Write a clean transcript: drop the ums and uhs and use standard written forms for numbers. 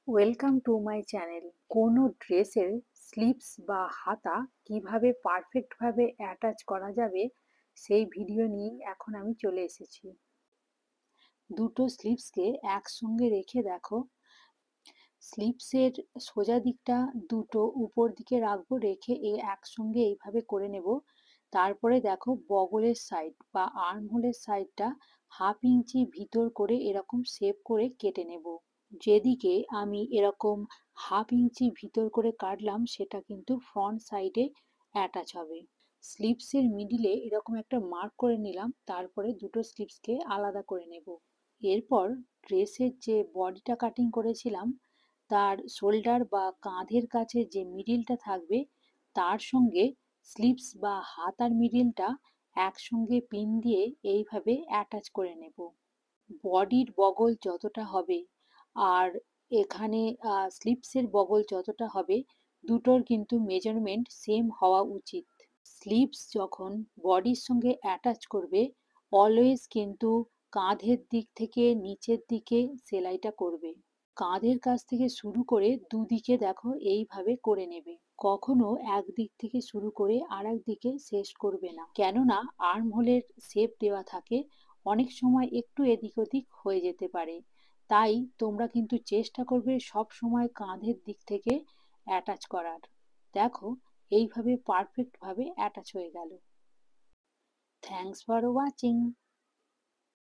Welcome to my channel. কোনো ড্রেসের sleeves বা হাতা কিভাবে পারফেক্টভাবে অ্যাটাচ করা যাবে সেই ভিডিও নিয়েই এখন আমি চলে এসেছি। দুটো স্লিভসকে একসঙ্গে রেখে দেখো, স্লিভসের সোজা দিকটা দুটো উপর দিকে রাখবো, রেখে একসঙ্গে এইভাবে করে নেব। তারপরে দেখো বগলের সাইড বা আর্মহোলের সাইডটা 1/2 ইঞ্চি ভিতর করে এরকম শেপ করে কেটে নেব। যেদিকে আমি এরকম 1/2 ইঞ্চি ভিতর করে কাটলাম সেটা কিন্তু ফ্রন্ট সাইডে অ্যাটাচ হবে। স্লিভসের মিডিলে এরকম একটা মার্ক করে নিলাম, তারপরে দুটো স্লিভসকে আলাদা করে নেব। এরপর ড্রেসের যে বডিটা কাটিং করেছিলাম তার শোল্ডার বা কাঁধের কাছে যে মিডিলটা থাকবে তার সঙ্গে স্লিভস বা হাতার মিডিলটা একসঙ্গে পিন দিয়ে এইভাবে অ্যাটাচ করে নেব। বডির বগল যতটা হবে আর এখানে স্লিভসের বগল যতটা হবে, দুটোর কিন্তু মেজারমেন্ট সেম হওয়া উচিত। স্লিভস যখন বডির সঙ্গে অ্যাটাচ করবে অলওয়েজ কিন্তু কাঁধের দিক থেকে নিচের দিকে সেলাইটা করবে। কাঁধের কাছ থেকে শুরু করে দুদিকে দেখো এইভাবে করে নেবে। কখনো একদিক থেকে শুরু করে আর এক দিকে শেষ করবে না, কেননা আর্ম হোলের শেপ দেওয়া থাকে, অনেক সময় একটু এদিক ওদিক হয়ে যেতে পারে। তাই তোমরা কিন্তু চেষ্টা করবে সব সময় কাঁধের দিক থেকে অ্যাটাচ করার। দেখো এইভাবে পারফেক্টভাবে অ্যাটাচ হয়ে গেল। Thanks for watching.